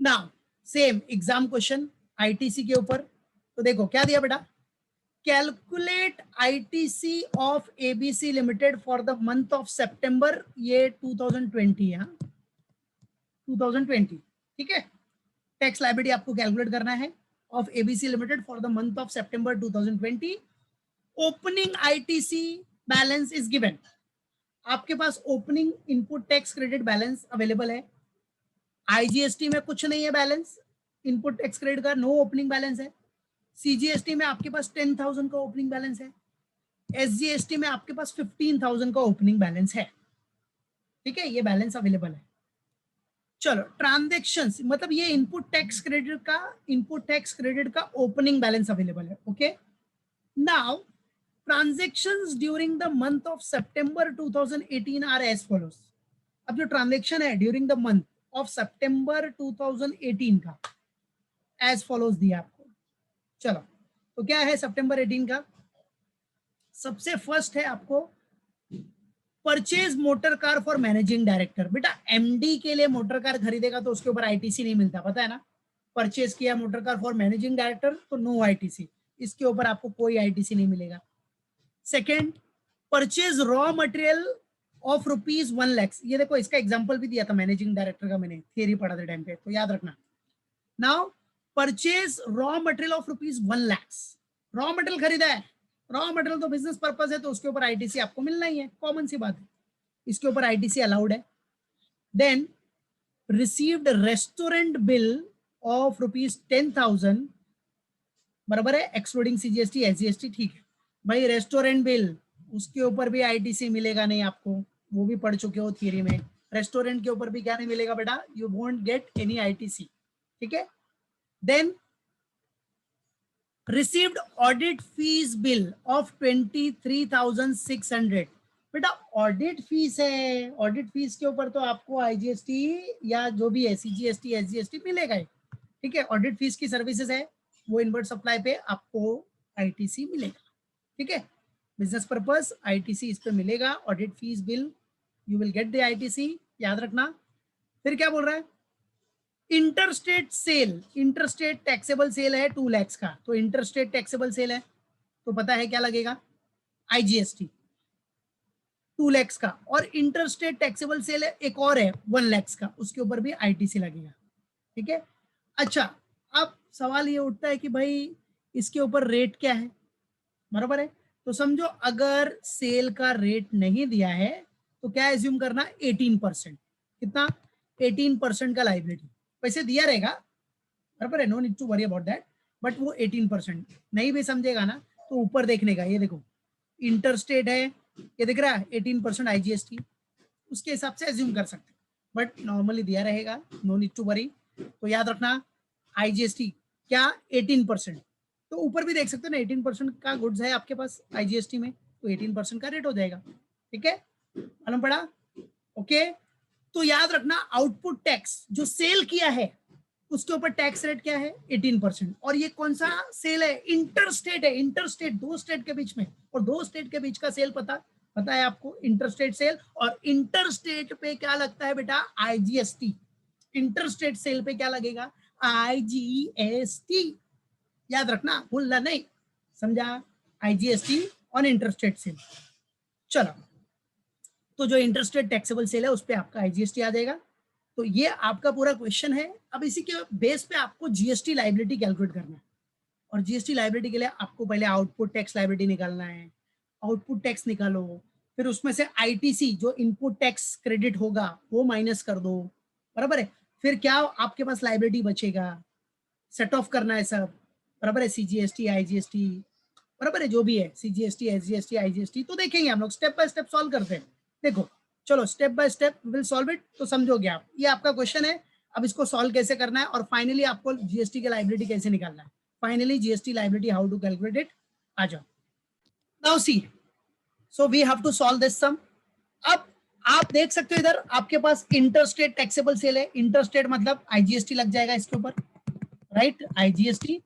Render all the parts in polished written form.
Now same exam question ITC के ऊपर, तो देखो क्या दिया बेटा, calculate ITC of ABC limited for the month of September, ये 2020 है, 2020, ठीक है। टैक्स लायबिलिटी आपको कैलकुलेट करना है of ABC limited for the month of September 2020। Opening ITC balance is given, आपके पास opening input tax credit balance available है। आईजीएसटी में कुछ नहीं है बैलेंस इनपुट टैक्स क्रेडिट का, नो ओपनिंग बैलेंस है। सीजीएसटी में आपके पास 10,000 का ओपनिंग बैलेंस है। एसजीएसटी में आपके पास 15,000 का ओपनिंग बैलेंस है, ठीक है, ये बैलेंस अवेलेबल है। चलो ट्रांजैक्शंस, मतलब ये इनपुट टैक्स क्रेडिट का ओपनिंग बैलेंस अवेलेबल है, okay. Now transactions during the month of September 2018 are as follows. अब जो ट्रांजैक्शन है during the month of September 2018 का एज फॉलोज दिया आपको। चलो तो क्या है सितंबर 18 का, सबसे फर्स्ट है आपको purchase motor car for managing director. बेटा एमडी के लिए मोटर कार खरीदेगा तो उसके ऊपर आईटीसी नहीं मिलता, पता है ना। परचेज किया motor car for managing director तो नो आईटीसी, इसके ऊपर आपको कोई आईटीसी नहीं मिलेगा। Second, purchase raw material of ₹1 lakh, ये देखो इसका एग्जांपल भी दिया था मैनेजिंग डायरेक्टर का, मैंने थियरी पढ़ा था टाइम पे, तो याद रखना। Now purchase raw material of ₹1 lakh, raw material खरीदा है, रॉ मटेरियल तो बिजनेस पर्पस है तो उसके ऊपर आईटीसी आपको मिलना ही है, कॉमन सी बात है, इसके ऊपर आईटीसी अलाउड है। Then received restaurant bill of ₹10,000, बराबर है, एक्सक्लूडिंग सीजीएसटी एसजीएसटी, ठीक है भाई। रेस्टोरेंट बिल उसके ऊपर भी आईटीसी मिलेगा नहीं आपको, वो भी पढ़ चुके हो थियरी में। रेस्टोरेंट के ऊपर भी क्या नहीं मिलेगा बेटा, you won't get any ITC, ठीक है। Then received audit fees bill of 23,600, बेटा ऑडिट फीस है, ऑडिट फीस के ऊपर तो आपको आईजीएसटी या जो भी है सीजीएसटी एसजीएसटी मिलेगा ही, ठीक है। ऑडिट फीस की सर्विसेज है वो इनवर्ट सप्लाई पे आपको आईटीसी मिलेगा, ठीक है। बिजनेस पर्पस आईटीसी इस पे मिलेगा, audit fees bill you will get the ITC, याद रखना। फिर क्या बोल रहा है, interstate sale, interstate taxable sale है 2 लाख का, तो इंटरस्टेट टैक्सेबल सेल है तो पता है क्या लगेगा, आईजीएसटी 2 लाख का। और इंटरस्टेट टैक्सेबल सेल है एक और है 1 लाख का, उसके ऊपर भी आईटीसी लगेगा, ठीक है। अच्छा अब सवाल ये उठता है कि भाई इसके ऊपर रेट क्या है, बराबर है। तो समझो अगर सेल का रेट नहीं दिया है तो क्या एज्यूम करना, 18%, कितना, 18% का लाइबिलिटी। पैसे दिया रहेगा, बराबर है, no need to worry about that, but वो 18%। नहीं भी समझेगा ना तो ऊपर देखने का, ये देखो इंटरस्टेट है, ये दिख रहा है 18% आईजीएसटी, उसके हिसाब से एज्यूम कर सकते हैं, बट नॉर्मली दिया रहेगा, नो नीड टू वरी। तो याद रखना आईजीएसटी क्या, 18%। तो ऊपर भी देख सकते हो ना, 18% का गुड्स है आपके पास आईजीएसटी में, तो 18% का रेट हो जाएगा, ठीक है, मालूम पड़ा, ओके। तो याद रखना आउटपुट टैक्स जो सेल किया है उसके ऊपर टैक्स रेट क्या है, 18%। और ये कौन सा सेल है, इंटरस्टेट है, इंटरस्टेट दो स्टेट के बीच में, और दो स्टेट के बीच का सेल पता है आपको, इंटरस्टेट सेल। और इंटरस्टेट पे क्या लगता है बेटा, आईजीएसटी, इंटरस्टेट सेल पे क्या लगेगा, आईजीएसटी, याद रखना, भूलना नहीं, समझा, आईजीएसटी ऑन इंटरस्टेट सेल। चलो तो जो इंटरस्टेट टैक्सेबल सेल है उस पर आपका आईजीएसटी आ जाएगा। तो ये आपका पूरा क्वेश्चन है। अब इसी के बेस पे आपको जीएसटी लायबिलिटी कैलकुलेट करना है, और जीएसटी लायबिलिटी के लिए आपको पहले आउटपुट टैक्स लायबिलिटी निकालना है, आउटपुट टैक्स निकालो, फिर उसमें से आईटीसी जो इनपुट टैक्स क्रेडिट होगा वो माइनस कर दो, बराबर है। फिर क्या आपके पास लायबिलिटी बचेगा, सेट ऑफ करना है सब, बराबर है, सीजीएसटी आईजीएसटी, बराबर है, जो भी है सीजीएसटी एसजीएसटी आईजीएसटी। तो देखेंगे हम लोग स्टेप बाय स्टेप सॉल्व करते हैं। देखो चलो step by step will solve it, तो समझोगे आप, ये आपका क्वेश्चन है। अब इसको सॉल्व कैसे करना है और फाइनली आपको जीएसटी की लायबिलिटी कैसे निकालना है, finally GST liability how to calculate it, आ जाओ। Now see, so we have to solve this sum. अब आप देख सकते हो इधर आपके पास इंटरस्टेट टैक्सेबल सेल है, इंटरस्टेट मतलब आईजीएसटी लग जाएगा इसके ऊपर, राइट, आईजीएसटी।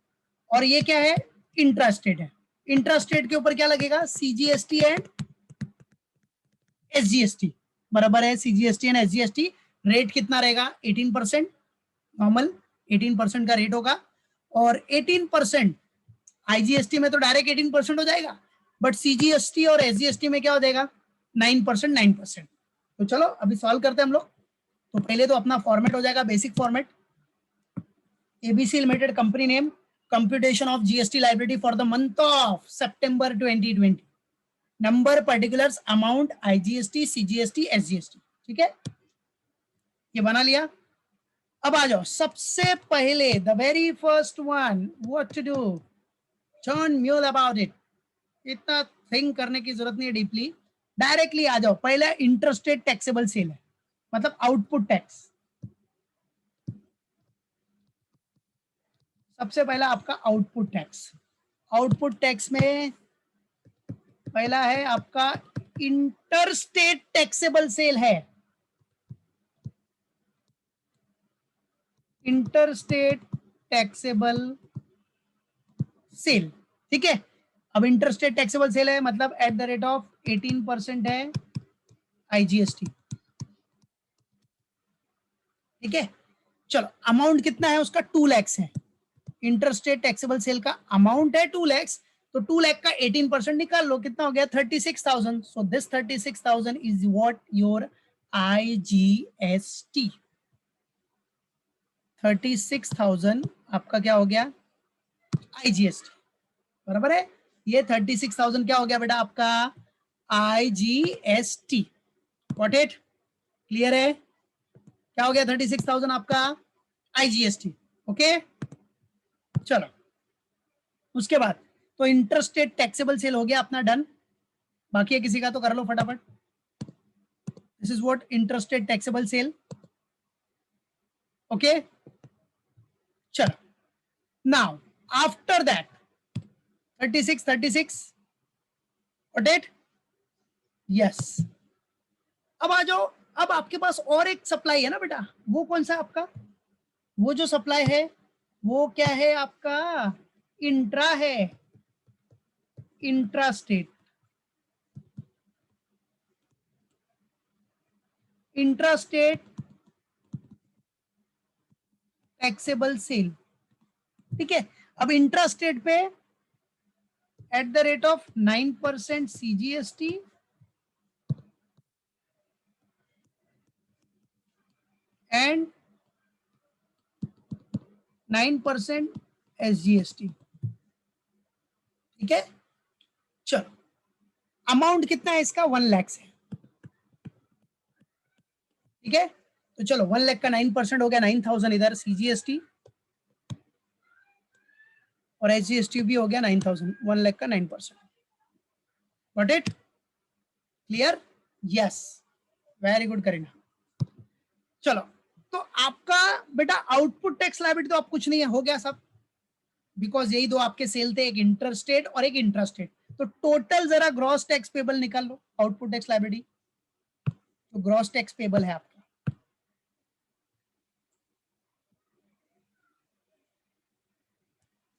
और ये क्या है, इंट्रास्टेट है, इंट्रास्टेट के ऊपर क्या लगेगा, सीजीएसटी एंड एसजीएसटी, बराबर है, सीजीएसटी एंड एसजीएसटी। रेट कितना रहेगा, 18% नॉर्मल, 18% का रेट होगा, और 18% आईजीएसटी में तो डायरेक्ट 18% हो जाएगा, बट सीजीएसटी और एसजीएसटी में क्या हो जाएगा, 9%, 9%। तो चलो अभी सॉल्व करते हैं हम लोग। तो पहले तो अपना फॉर्मेट हो जाएगा basic format, ABC limited company name, computation of GST liability for the month of September 2020, number, particulars, amount, IGST, CGST, SGST. ठीक है, ये बना लिया। अब आ जाओ, सबसे पहले the very first one, what to do, turn mule about it. इतना थिंक करने की जरूरत नहीं है डीपली, डायरेक्टली आ जाओ। पहले इंटरस्टेट टैक्सेबल सेल है, मतलब आउटपुट टैक्स। सबसे पहला आपका आउटपुट टैक्स। आउटपुट टैक्स में पहला है आपका इंटरस्टेट टैक्सेबल सेल है, इंटरस्टेट टैक्सेबल सेल। ठीक है, अब इंटरस्टेट टैक्सेबल सेल है मतलब एट द रेट ऑफ 18% है आईजीएसटी। ठीक है, चलो अमाउंट कितना है उसका, 2 लाख है। इंटरस्टेट टैक्सेबल सेल का अमाउंट है 2 लाख, तो 2 लाख का 18% निकाल लो, कितना हो गया 36,000। So this 36,000 is what your IGST. 36,000 आपका क्या हो गया, आईजीएसटी, बराबर है। ये 36,000 क्या हो गया बेटा आपका, आईजीएसटी। गॉट इट, क्लियर है, क्या हो गया 36,000 आपका आईजीएसटी। ओके, चलो उसके बाद तो इंटरस्टेट टैक्सेबल सेल हो गया अपना डन। बाकी है किसी का तो कर लो फटाफट। This is what interstate taxable sale. Okay, चलो नाउ आफ्टर दैट 36 और डेट, यस। अब आ जाओ, अब आपके पास और एक सप्लाई है ना बेटा, वो कौन सा आपका, वो जो सप्लाई है वो क्या है आपका, इंट्रा है, इंट्रास्टेट, इंट्रास्टेट टैक्सेबल सेल। ठीक है, अब इंट्रास्टेट पे eight the rate of 9% CGST and 9% SGST. ठीक है, चलो अमाउंट कितना है इसका, 1 लाख है। ठीक है, तो चलो 1 लाख का 9% हो गया 9,000, इधर सीजीएसटी और एसजीएसटी भी हो गया 9,000, 1 लाख का 9%। Got it, clear, yes, very good Kareena. चलो तो आपका बेटा आउटपुट टैक्स लायबिलिटी तो आप कुछ नहीं है, हो गया सब, बिकॉज यही दो आपके सेल थे, एक इंटरस्टेट और एक इंट्रास्टेट। तो टोटल जरा ग्रॉस टैक्स पेबल निकाल लो, आउटपुट टैक्स लायबिलिटी। तो ग्रॉस टैक्स पेबल है आपका,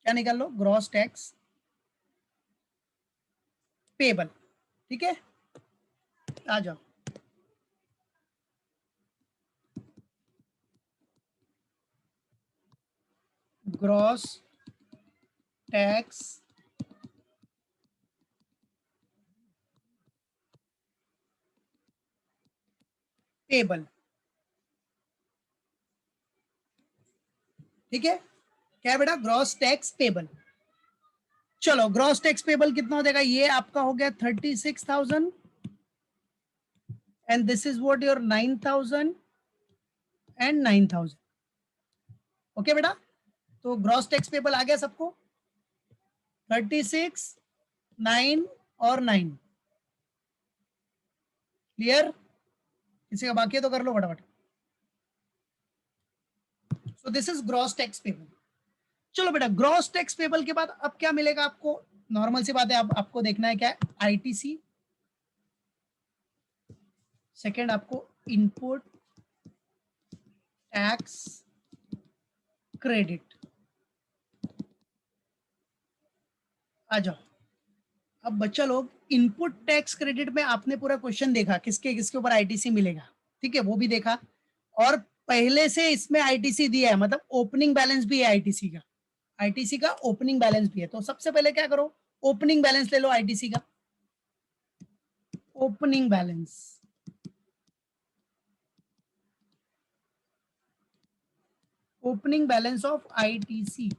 क्या निकाल लो, ग्रॉस टैक्स पेबल। ठीक है, आ जाओ, ग्रॉस टैक्स पेबल। ठीक है, क्या बेटा, ग्रॉस टैक्स पेबल। चलो ग्रॉस टैक्स पेबल कितना हो जाएगा, ये आपका हो गया 36,000 and this is what your 9,000 and 9,000। Okay बेटा, तो ग्रॉस टैक्स पेबल आ गया सबको, 36, 9 और 9। क्लियर, किसी का बाकी है तो कर लो फटाफट। So this is gross tax payable. चलो बेटा, ग्रॉस टैक्स पेबल के बाद अब क्या मिलेगा आपको, नॉर्मल सी बात है, आपको देखना है क्या, आईटीसी, सेकेंड आपको इनपुट टैक्स क्रेडिट। आ जाओ, अब बच्चा लोग इनपुट टैक्स क्रेडिट में आपने पूरा क्वेश्चन देखा, किसके किसके ऊपर आईटीसी मिलेगा, ठीक है, वो भी देखा, और पहले से इसमें आईटीसी दिया है, मतलब ओपनिंग बैलेंस भी है आईटीसी का, आईटीसी का ओपनिंग बैलेंस भी है। तो सबसे पहले क्या करो, ओपनिंग बैलेंस ले लो आईटीसी का, opening balance, opening balance of ITC.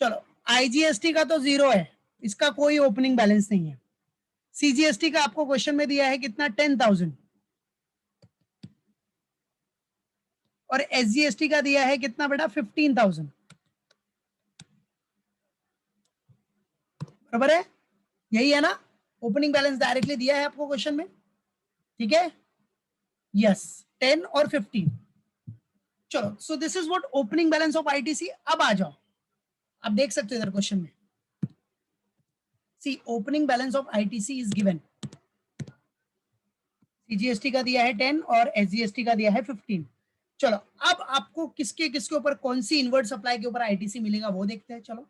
चलो आईजीएसटी का तो जीरो है, इसका कोई ओपनिंग बैलेंस नहीं है। सीजीएसटी का आपको क्वेश्चन में दिया है कितना, 10,000, और एसजीएसटी का दिया है कितना बेटा, 15,000, बराबर है, यही है ना। ओपनिंग बैलेंस डायरेक्टली दिया है आपको क्वेश्चन में, ठीक है, यस, 10 और 15। चलो, so this is what opening balance of ITC. अब आ जाओ, आप देख सकते हो इधर क्वेश्चन में, see opening balance of ITC is given, CGST का दिया है 10 और एसजीएसटी का दिया है 15। चलो अब आपको किसके किसके ऊपर, कौन सी इनवर्ट सप्लाई के ऊपर आईटीसी मिलेगा वो देखते हैं। चलो,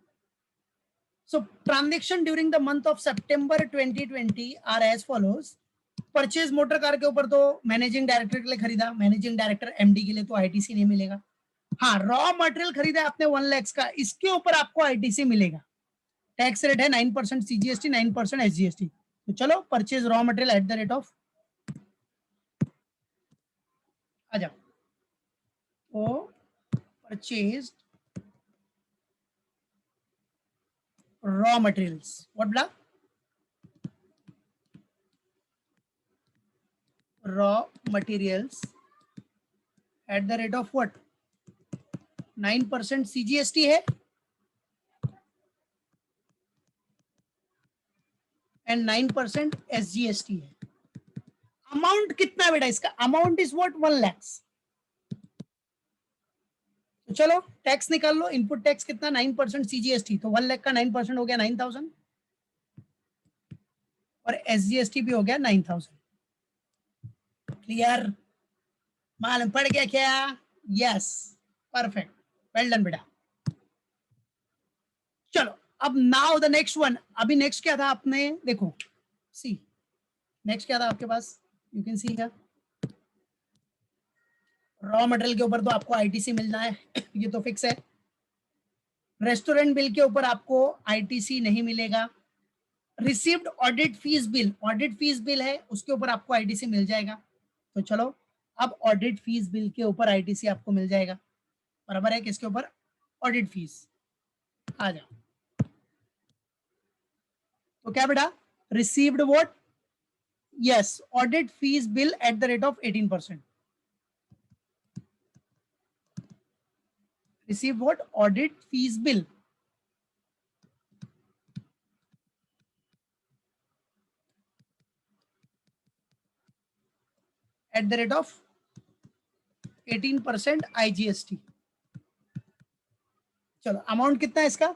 so transaction during the month of September 2020 are as follows। Purchase motor car के ऊपर तो मैनेजिंग डायरेक्टर के लिए खरीदा, मैनेजिंग डायरेक्टर एमडी के लिए तो आईटीसी नहीं मिलेगा। हाँ, रॉ मटेरियल खरीदा आपने 1 लाख का, इसके ऊपर आपको आईटीसी मिलेगा। टैक्स रेट है 9% सीजीएसटी, 9% एसजीएसटी। तो चलो, purchase raw material at the rate of, आ जाओ, तो परचेज रॉ मटेरियल्स, व्हाट बड़ा, raw materials at the rate of what, 9% CGST है एंड 9% एसजीएसटी है। अमाउंट कितना है बेटा इसका, अमाउंट इज व्हाट, 1 लाख। तो चलो टैक्स निकाल लो, इनपुट टैक्स कितना, 9% सीजीएसटी, तो 1 लाख का 9% हो गया 9,000, और एसजीएसटी भी हो गया 9,000। क्लियर, मालूम पड़ गया क्या, यस, परफेक्ट, वेल डन बेटा। चलो अब नाउ द नेक्स्ट वन, अभी नेक्स्ट क्या था आपने देखो, सी नेक्स्ट क्या था आपके पास, you can see here, raw material के ऊपर तो आपको आईटीसी मिलना है ये तो फिक्स है। रेस्टोरेंट बिल के ऊपर आपको आईटीसी नहीं मिलेगा। Received audit fees bill, audit fees bill है उसके ऊपर आपको आईटीसी मिल जाएगा। तो चलो अब ऑडिट फीस बिल के ऊपर आईटीसी आपको मिल जाएगा, बराबर है किसके ऊपर, ऑडिट फीस। आ जाओ, तो क्या बेटा, received what, yes, audit fees bill eight the rate of 18%। Receive what, audit fees bill eight the rate of 18% IGST. चलो अमाउंट कितना है इसका,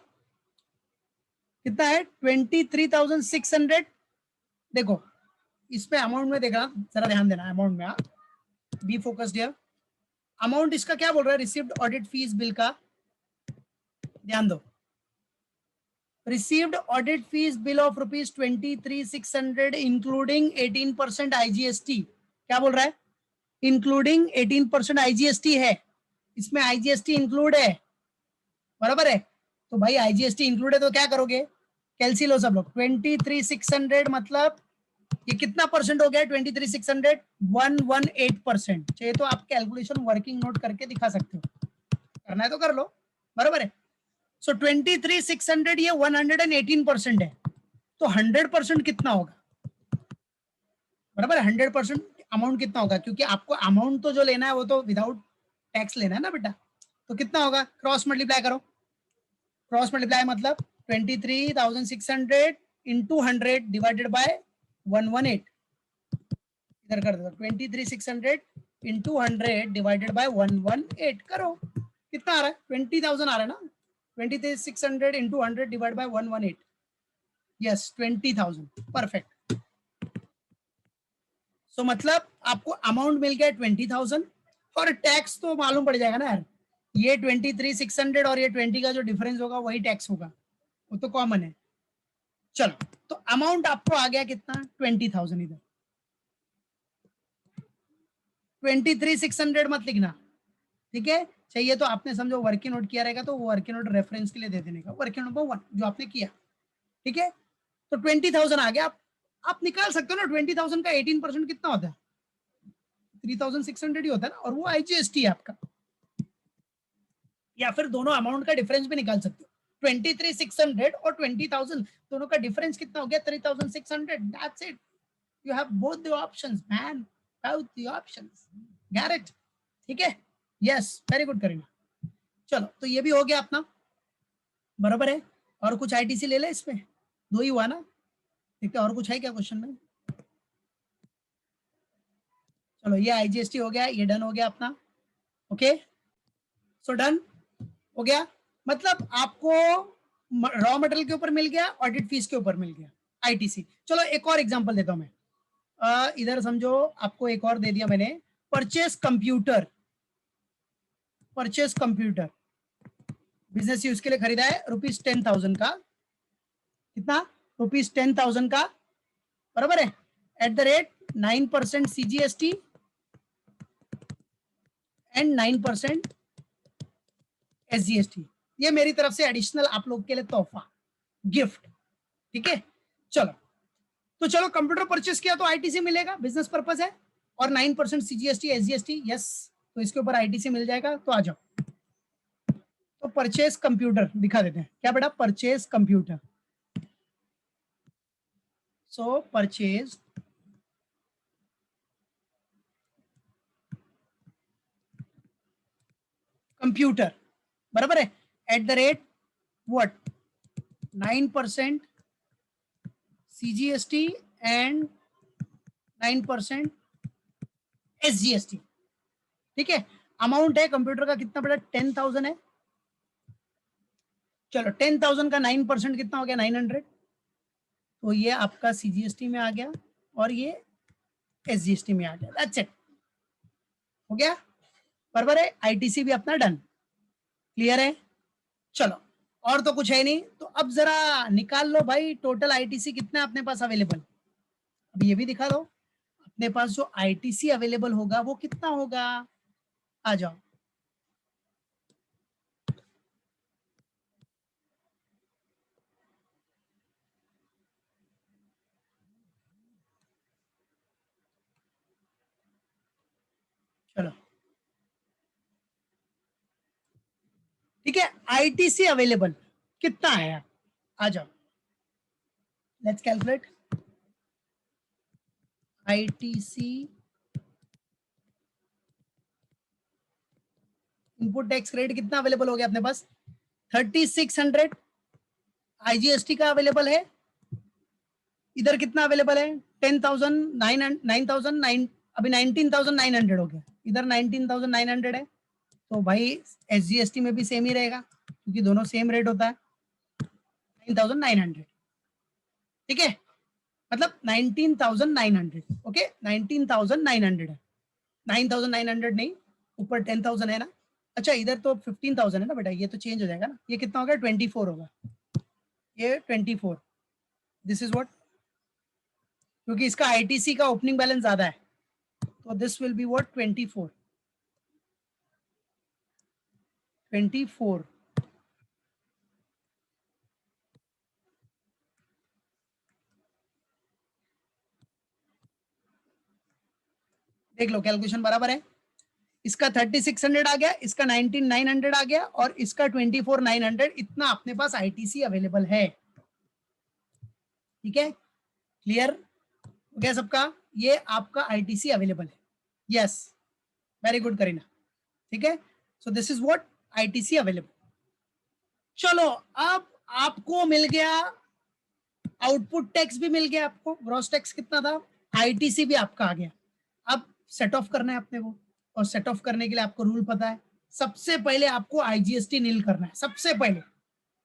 कितना है, 23,600। देखो इसमें अमाउंट में देखा, जरा ध्यान देना अमाउंट में, बी फोकस्ड हियर। अमाउंट इसका क्या बोल रहा है, रिसीव्ड ऑडिट फीस बिल का, ध्यान दो, received audit fees bill of ₹23,600 including 18% IGST. क्या बोल रहा है, इंक्लूडिंग 18% आईजीएसटी है, इसमें आईजीएसटी इंक्लूड है, बराबर है। तो भाई आईजीएसटी इंक्लूड है तो क्या करोगे, कैलसी लो सब लोग, 23,600 मतलब ये कितना परसेंट हो गया, 23,600, 118%। चाहिए तो आप कैलकुलेशन वर्किंग नोट करके दिखा सकते हो, करना है तो कर लो, बराबर है। सो 23,600 ये 118% है, तो 100% कितना होगा, बराबर है, 100% अमाउंट कितना होगा, क्योंकि आपको अमाउंट तो जो लेना है वो तो विदाउट टैक्स लेना है ना बेटा। तो कितना होगा, क्रॉस मल्टीप्लाई करो, क्रॉस मल्टीप्लाई मतलब 23,600 इंटू 100 डिवाइडेड बाय 118, इधर कर दो, 23,600 इंटू 100 डिवाइडेड बाय 118 करो, कितना आ रहा है, 20,000 आ रहा है ना, 23,600 into 100 divide by 118, yes 20,000, perfect. So मतलब आपको अमाउंट मिल गया 20,000, और टैक्स तो मालूम पड़ जाएगा ना यार, ये 23,600 और ये 20 का जो डिफरेंस होगा वही टैक्स होगा, वो तो कॉमन है। चलो तो अमाउंट आपको आ गया कितना, 20,000 इधर, 23,600 मत लिखना, ठीक है। चाहिए तो आपने समझो वर्किंग नोट किया रहेगा तो वो वर्किंग नोट रेफरेंस के लिए दे देने का, वर्किंग नोट नंबर 1 जो आपने किया, ठीक है। तो 20,000 आ गया। आप निकाल सकते हो ना 20,000 का 18% कितना होता है, 3,600 ही होता है ना, और वो आईजीएसटी है आपका, या फिर दोनों अमाउंट का डिफरेंस भी निकाल सकते हो। 23,600 और 20,000 दोनों का डिफरेंस कितना हो गया, 3,600। That's it, you have both the options man, both the options, get it, ठीक है। Yes, very good Kareena. चलो तो ये भी हो गया अपना, बराबर है। और कुछ आईटीसी ले ले, इसमें 2 ही हुआ ना, देखते और कुछ है क्या क्वेश्चन में। चलो ये आईजीएसटी हो गया, ये डन हो गया अपना, ओके। सो डन हो गया, मतलब आपको रॉ मटेरियल के ऊपर मिल गया, ऑडिट फीस के ऊपर मिल गया आईटीसी। चलो एक और एग्जांपल देता हूं मैं, इधर समझो आपको एक और दे दिया मैंने, purchase computer. Purchase computer business use के लिए खरीदा है, ₹10,000 का, कितना, ₹10,000 का, बराबर है, eight the rate 9% CGST and 9% SGST. ये मेरी तरफ से एडिशनल आप लोग के लिए तोहफा, गिफ्ट, ठीक है। चलो तो चलो कंप्यूटर परचेस किया तो आईटीसी मिलेगा, बिजनेस पर्पस है, और 9% सीजीएसटी एसजीएसटी, यस, तो इसके ऊपर आईटीसी मिल जाएगा। तो आ जाओ, तो परचेस कंप्यूटर दिखा देते हैं, क्या बेटा, परचेस कंप्यूटर। सो परचेज कंप्यूटर, बराबर है, eight the rate what 9% CGST and 9% SGST, ठीक है। अमाउंट है कंप्यूटर का कितना बेटा, 10,000 है। चलो 10,000 का 9% कितना हो गया, 900, तो ये आपका सीजीएसटी में आ गया और ये एसजीएसटी में आ गया, दैट्स इट, हो गया, बराबर है। आईटीसी भी अपना डन, क्लियर है। चलो और तो कुछ है नहीं, तो अब जरा निकाल लो भाई टोटल आईटीसी कितना है अपने पास अवेलेबल। अब ये भी दिखा दो, अपने पास जो आईटीसी अवेलेबल होगा वो कितना होगा, आ जाओ। चलो ठीक है, आईटीसी अवेलेबल कितना है, आ जाओ, let's calculate. ITC input tax credit कितना अवेलेबल हो गया अपने पास, 3,600 आईजीएसटी का अवेलेबल है। इधर कितना अवेलेबल है, 10,000 9,000 अभी 19,900 हो गया, इधर 19,900 है। तो भाई एसजीएसटी में भी सेम ही रहेगा क्योंकि दोनों सेम रेट होता है, 9,900, ठीक है, मतलब 19,900, ओके, 19,900 है, 9,900 नहीं, ऊपर 10,000 है ना। अच्छा इधर तो 15,000 है ना बेटा, ये तो चेंज हो जाएगा ना, ये कितना होगा, 24 होगा, ये 24, दिस इज व्हाट, क्योंकि इसका आईटीसी का ओपनिंग बैलेंस ज्यादा है, तो दिस विल बी व्हाट 24, 24, देख लो कैलकुलेशन बराबर है। इसका 3,600 आ गया, इसका 19,900 आ गया, और इसका 24,900, इतना अपने पास आईटीसी अवेलेबल है, ठीक है, क्लियर हो गया सबका, ये आपका आईटीसी अवेलेबल है, यस, वेरी गुड करीना, ठीक है। So this is what ITC available. चलो अब आपको मिल गया, आउटपुट टैक्स भी मिल गया आपको, ग्रॉस टैक्स कितना था, आईटीसी भी आपका आ गया। अब सेट ऑफ करना है अपने को, और सेट ऑफ करने के लिए आपको रूल पता है, सबसे पहले आपको आईजीएसटी नील करना है सबसे पहले,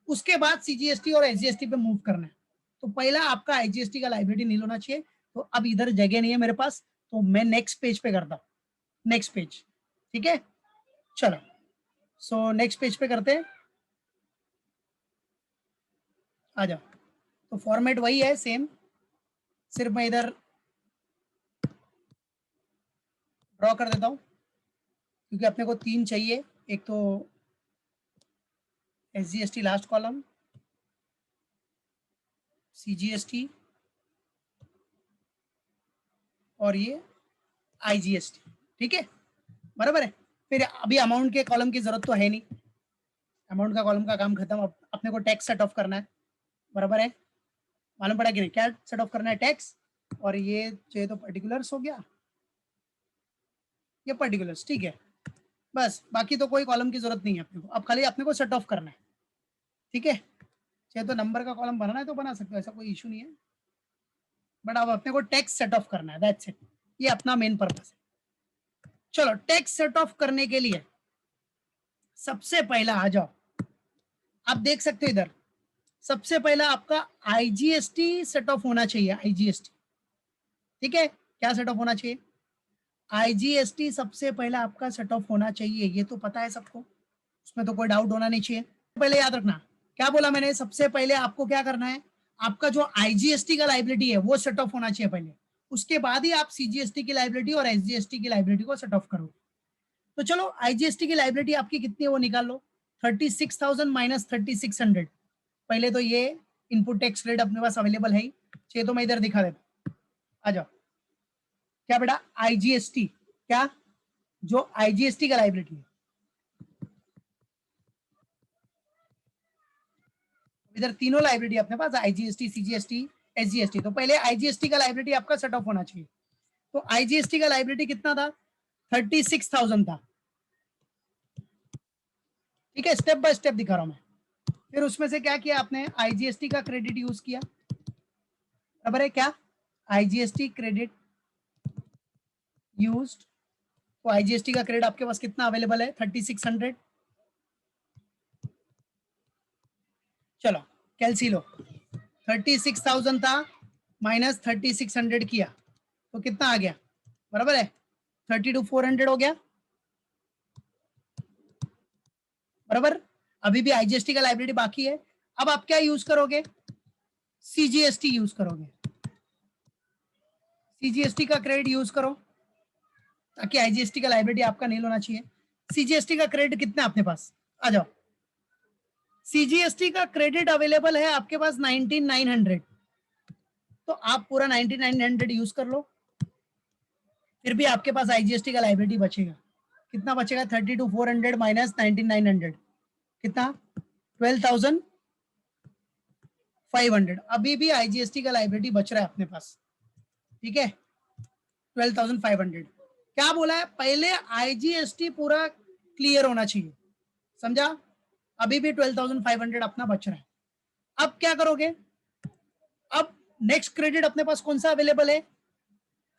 उसके बाद सीजीएसटी और एसजीएसटी पे मूव करना है। तो पहला आपका आईजीएसटी का लाइबिलिटी नील होना चाहिए। तो अब इधर जगह नहीं है मेरे पास, तो मैं नेक्स्ट पेज पे करता हूँ, नेक्स्ट पेज, ठीक है। चलो सो नेक्स्ट पेज पे करते हैं, आ जाओ। तो फॉर्मेट वही है सेम, सिर्फ मैं इधर ड्रॉ कर देता हूँ क्योंकि अपने को 3 चाहिए, एक तो SGST लास्ट कॉलम, CGST और ये IGST, ठीक है, बराबर है। फिर अभी अमाउंट के कॉलम की जरूरत तो है नहीं, अमाउंट का कॉलम का काम खत्म, अब अपने को टैक्स सेट ऑफ करना है, बराबर है, मालूम पड़ा कि नहीं, क्या सेट ऑफ करना है, टैक्स। और ये चाहिए तो पर्टिकुलर्स हो गया, ये पर्टिकुलर्स, ठीक है, बस बाकी तो कोई कॉलम की जरूरत नहीं है अपने को, अब खाली अपने को सेट ऑफ करना है, ठीक है। चाहे तो नंबर का कॉलम बनाना है तो बना सकते हो, ऐसा कोई इशू नहीं है, बट अब अपने को टैक्स सेट ऑफ करना है, दैट्स इट, ये अपना मेन पर्पस है। चलो टैक्स सेट ऑफ करने के लिए सबसे पहला आ जाओ, आप देख सकते हो इधर, सबसे पहला आपका IGST सेट ऑफ होना चाहिए, IGST, ठीक है, क्या सेट ऑफ होना चाहिए, IGST सबसे पहला आपका सेट ऑफ होना चाहिए, ये तो पता है सबको, उसमें तो कोई डाउट होना नहीं चाहिए। पहले याद रखना, क्या बोला मैंने, सबसे पहले आपको क्या करना है, आपका जो IGST का लाइबिलिटी है वो सेट ऑफ होना चाहिए पहले, उसके बाद ही आप CGST की लाइबिलिटी और SGST की लाइबिलिटी को सेट ऑफ करोगे। तो चलो IGST की लाइबिलिटी आपकी कितनी है वो निकाल लो, 36,000 माइनस 3600, पहले तो ये इनपुट टैक्स क्रेडिट अपने पास अवेलेबल है ही, चाहिए तो मैं इधर दिखा देता, आ जाओ, क्या बेटा IGST, क्या जो IGST का लाइबिलिटी है, इधर तीनों लाइबिलिटी अपने पास IGST, CGST, SGST, तो पहले IGST का लाइबिलिटी आपका सेट ऑफ होना चाहिए, तो IGST का लाइबिलिटी कितना था, 36,000 था, ठीक है, स्टेप बाय स्टेप दिखा रहा हूं मैं। फिर उसमें से क्या किया आपने, IGST का क्रेडिट यूज किया, बराबर है, क्या IGST क्रेडिट यूज्ड, तो IGST का क्रेडिट आपके पास कितना अवेलेबल है, 3600, चलो कैलसी लो, 36,000 था माइनस 3600 किया तो कितना आ गया, बराबर है, 32,400 हो गया, बराबर। अभी भी IGST का लाइबिलिटी बाकी है, अब आप क्या यूज करोगे, CGST यूज करोगे, CGST का क्रेडिट यूज करो ताकि IGST का लाइबिलिटी आपका नहीं होना चाहिए। CGST का क्रेडिट कितना है अपने पास, आ जाओ, CGST का क्रेडिट अवेलेबल है आपके पास 19,900, तो आप पूरा 19,900 यूज कर लो, फिर भी आपके पास IGST का लाइबिलिटी बचेगा, कितना बचेगा, 32,400 माइनस 19,900 कितना, 12,500, अभी भी IGST का लाइबिलिटी बच रहा है अपने पास, ठीक है, 12,500, क्या बोला है, पहले IGST पूरा क्लियर होना चाहिए, समझा, अभी भी 12,500 अपना बच रहा है। अब क्या करोगे, अब नेक्स्ट क्रेडिट अपने पास कौन सा अवेलेबल है,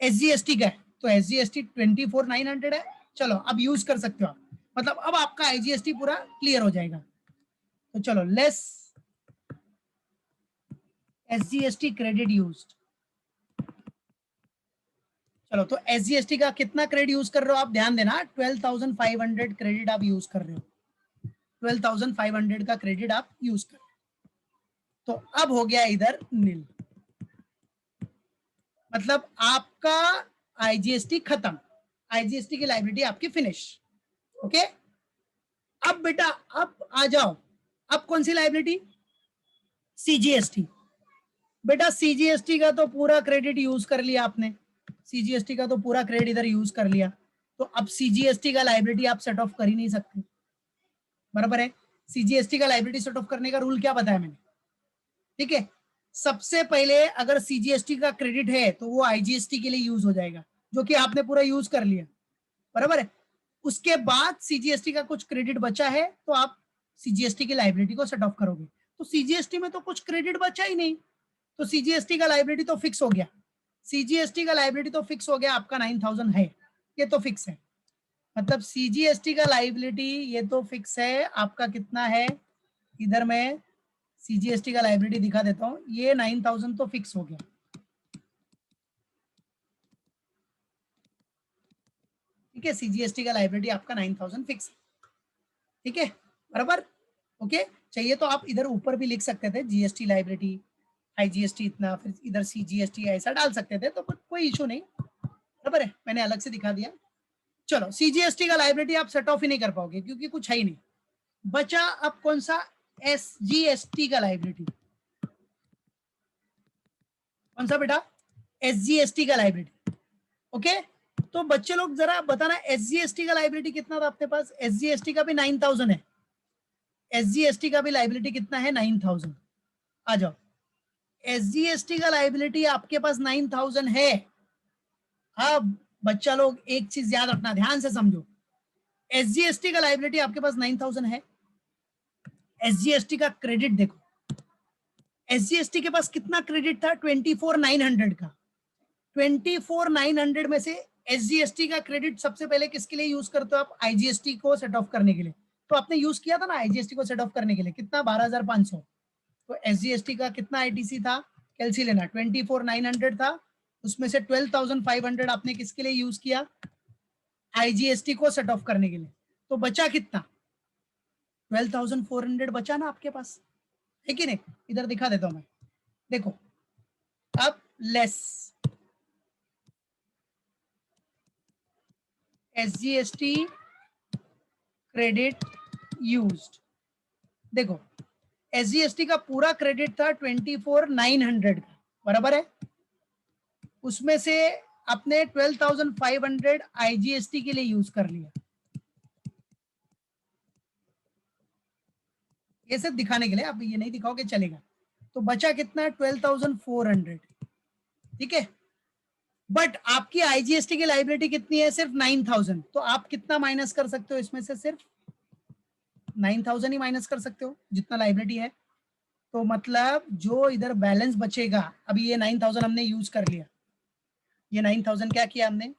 SGST का है, तो SGST 24,900 है, चलो अब यूज कर सकते हो आप, मतलब अब आपका IGST पूरा क्लियर हो जाएगा, तो चलो लेस SGST क्रेडिट यूज्ड, चलो तो SGST का कितना क्रेडिट यूज कर रहे हो आप, ध्यान देना, 12,500 क्रेडिट आप यूज कर रहे हो, 12,500 का क्रेडिट आप यूज कर रहे हो, तो अब हो गया इधर नील, मतलब आपका IGST खत्म, IGST की लाइबिलिटी आपकी फिनिश, ओके। अब बेटा अब आ जाओ, अब कौन सी लाइबिलिटी, CGST, बेटा CGST का तो पूरा क्रेडिट यूज कर लिया आपने, CGST का तो पूरा क्रेडिट इधर यूज कर लिया, तो अब CGST का लाइबिलिटी आप सेट ऑफ कर ही नहीं सकते, बराबर है। CGST का लाइबिलिटी सेट ऑफ करने का रूल क्या बताया मैंने, ठीक है, सबसे पहले अगर CGST का क्रेडिट है तो वो IGST के लिए यूज हो जाएगा, जो कि आपने पूरा यूज कर लिया, बराबर है। उसके बाद CGST का कुछ क्रेडिट बचा है तो आप CGST की लाइबिलिटी को सेट ऑफ करोगे, तो CGST में तो कुछ क्रेडिट बचा ही नहीं, तो CGST का लाइबिलिटी तो फिक्स हो गया, CGST का लाइबिलिटी तो फिक्स हो गया, आपका 9,000 है, ये तो फिक्स है, मतलब CGST का लाइबिलिटी ये तो फिक्स है आपका, कितना है, इधर मैं CGST का लाइबिलिटी दिखा देता हूं, ये 9,000 तो फिक्स हो गया, ठीक है, CGST का लाइबिलिटी आपका 9,000 फिक्स है, ठीक है, बराबर, ओके। चाहिए तो आप इधर ऊपर भी लिख सकते थे GST लाइबिलिटी, IGST इतना, फिर इधर CGST ऐसा डाल सकते थे, तो कोई इशू नहीं, बराबर है, मैंने अलग से दिखा दिया, चलो सीजीएसटी का लाइबिलिटी आप सेट ऑफ ही नहीं कर पाओगे क्योंकि कुछ है ही नहीं। बचा अब कौन सा, एसजीएसटी का लाइबिलिटी। कौन सा बेटा, एसजीएसटी का लाइबिलिटी। ओके, तो बच्चे लोग जरा बताना एसजीएसटी का लाइबिलिटी कितना था अपने पास। एसजीएसटी का भी 9000 है। एसजीएसटी का भी लाइबिलिटी कितना है, 9000। आ जाओ, एसजीएसटी का लाइबिलिटी आपके पास 9000 है। अब बच्चा लोग एक चीज याद रखना, ध्यान से समझो। एसजीएसटी का लाइबिलिटी आपके पास 9000 है। एसजीएसटी का क्रेडिट देखो, एसजीएसटी के पास कितना क्रेडिट था, 24900 का। 24900 में से एसजीएसटी का क्रेडिट सबसे पहले किसके लिए यूज करते हो आप, आईजीएसटी को सेट ऑफ करने के लिए। तो आपने यूज किया था ना आईजीएसटी को सेट ऑफ करने के लिए, कितना, 12500। तो एसजीएसटी का कितना आईटीसी था, कैलसी लेना, 24900 था, उसमें से 12500 आपने किसके लिए यूज किया, आईजीएसटी को सेट ऑफ करने के लिए। तो बचा कितना, 12400 बचा ना आपके पास, है कि नहीं। इधर दिखा देता हूं मैं, देखो अब लेस एसजीएसटी क्रेडिट यूज्ड। देखो एसजीएसटी का पूरा क्रेडिट था 24900 का, बराबर है। उसमें से आपने 12500 आईजीएसटी के लिए यूज कर लिया। ये सब दिखाने के लिए, आप ये नहीं दिखाओगे चलेगा। तो बचा कितना है, 12400, ठीक है। बट आपकी आईजीएसटी की लाइबिलिटी कितनी है, सिर्फ 9000। तो आप कितना माइनस कर सकते हो इसमें से, सिर्फ 9000 ही माइनस कर सकते हो जितना लाइबिलिटी है। तो मतलब जो इधर बैलेंस बचेगा, अभी ये 9000 हमने यूज कर लिया, ये 9000 क्या किया हमने,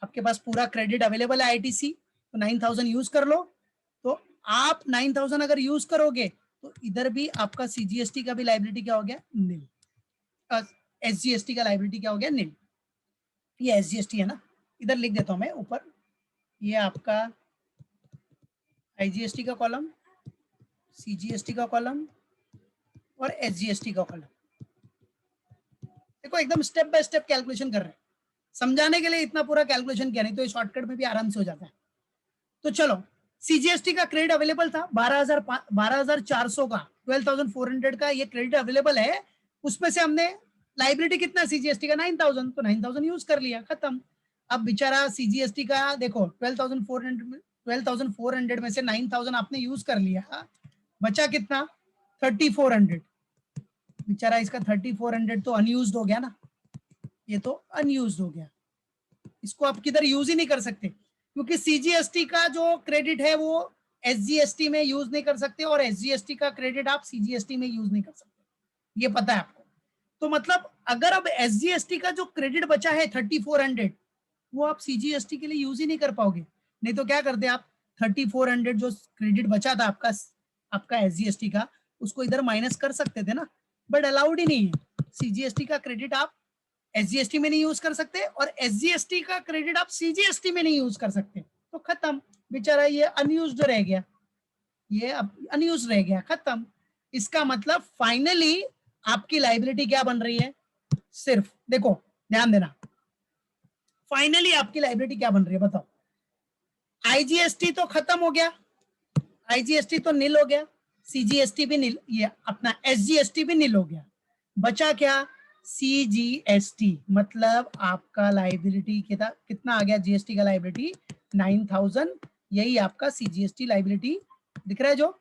आपके पास पूरा क्रेडिट अवेलेबल है आईटीसी, तो 9000 यूज कर लो। तो आप 9000 अगर यूज करोगे तो इधर भी आपका सीजीएसटी का भी लाइबिलिटी क्या हो गया, नील। एसजीएसटी का लाइबिलिटी क्या हो गया, नील। ये एसजीएसटी है ना, इधर लिख देता हूं मैं ऊपर, ये आपका आईजीएसटी का कॉलम, सीजीएसटी का कॉलम और एसजीएसटी का कॉलम। देखो एकदम स्टेप बाय स्टेप कैलकुलेशन कर रहे हैं, समझाने के लिए इतना पूरा कैलकुलेशन किया, नहीं तो शॉर्टकट में भी आराम से हो जाता है। तो चलो, सीजीएसटी का क्रेडिट अवेलेबल था 12400 का, 12400 का ये क्रेडिट अवेलेबल है। उसमें से हमने लाइबिलिटी कितना सीजीएसटी का, 9000, तो 9000 यूज कर लिया, खत्म। अब बेचारा सीजीएसटी का देखो 12400 में से 9000 आपने यूज कर लिया, बचा कितना, 3400। बेचारा इसका 3400 तो अनयूज्ड हो गया ना, ये तो अनयूज्ड हो गया, इसको आप किधर यूज ही नहीं कर सकते क्योंकि सीजीएसटी का जो क्रेडिट है वो एसजीएसटी में यूज नहीं कर सकते और एसजीएसटी का क्रेडिट आप सीजीएसटी में यूज नहीं कर सकते, ये पता है आपको। तो मतलब अगर अब एसजीएसटी का जो क्रेडिट बचा है 3400, वो आप सीजीएसटी के लिए यूज ही नहीं कर पाओगे। नहीं तो क्या करते आप, 3400 जो क्रेडिट बचा था आपका एसजीएसटी का, उसको इधर माइनस कर सकते थे ना, बट अलाउड ही नहीं है। सीजीएसटी का क्रेडिट आप एसजीएसटी में नहीं यूज कर सकते और एसजीएसटी का क्रेडिट आप सीजीएसटी में नहीं यूज कर सकते, तो खत्म, बेचारा ये अनयूज्ड रह गया, ये अनयूज्ड रह गया, खत्म। इसका मतलब फाइनली आपकी लाइबिलिटी क्या बन रही है, सिर्फ देखो ध्यान देना, फाइनली आपकी लाइबिलिटी क्या बन रही है बताओ। आईजीएसटी तो खत्म हो गया, आईजीएसटी तो नील हो गया, सीजीएसटी भी नील, ये अपना एसजीएसटी भी नील हो गया, बचा क्या, सीजीएसटी। मतलब आपका लाइबिलिटी कितना आ गया, जीएसटी का लाइबिलिटी 9000, यही आपका सीजीएसटी लाइबिलिटी दिख रहा है, जो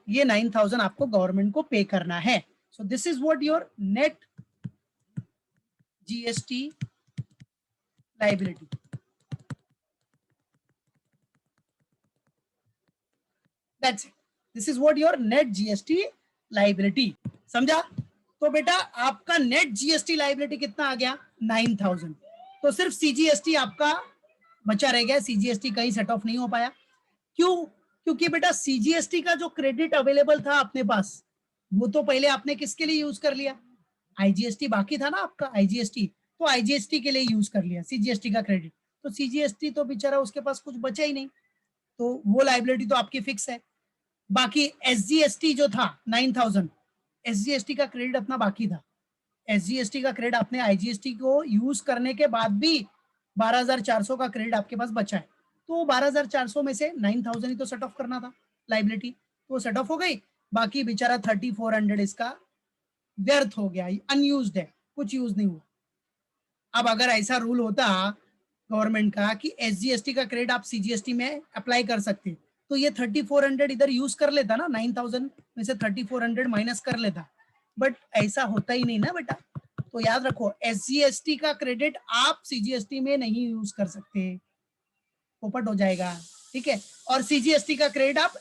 ये 9000 आपको गवर्नमेंट को पे करना है। So this is what your net GST liability, that's it, this is what your net GST liability, समझा। तो बेटा आपका नेट जीएसटी लाइबिलिटी कितना आ गया, 9000। तो सिर्फ सीजीएसटी आपका बचा रह गया, सीजीएसटी कहीं सेट ऑफ नहीं हो पाया, क्यों, क्योंकि बेटा सीजीएसटी का जो क्रेडिट अवेलेबल था अपने पास, वो तो पहले आपने किसके लिए यूज कर लिया, आईजीएसटी बाकी था ना आपका, आईजीएसटी, तो आईजीएसटी के लिए यूज कर लिया सीजीएसटी का क्रेडिट, तो सीजीएसटी तो बेचारा उसके पास कुछ बचा ही नहीं, तो वो लाइबिलिटी तो आपकी फिक्स है। बाकी एसजीएसटी जो था 9000, एसजीएसटी का क्रेडिट अपना बाकी था, एसजीएसटी का क्रेडिट आपने आईजीएसटी को यूज करने के बाद भी 12,400 का क्रेडिट आपके पास बचा है, तो 12,400 में से 9,000 ही तो सेट ऑफ करना था लाइबिलिटी, तो सेट ऑफ हो गई, बाकी बेचारा 3,400 इसका व्यर्थ हो गया, अनयूज्ड है, कुछ यूज नहीं हुआ। अब अगर ऐसा रूल होता गवर्नमेंट का कि एसजीएसटी का क्रेडिट आप सीजीएसटी में अप्लाई कर सकते, तो ये 3,400 इधर यूज कर लेता ना, 9,000 में से 3,400 माइनस कर लेता, बट ऐसा होता ही नहीं ना बेटा। तो याद रखो, एसजीएसटी का क्रेडिट आप सीजीएसटी में नहीं यूज कर सकते, पोपट हो जाएगा, ठीक है। और सीजीएसटी का क्रेडिट आप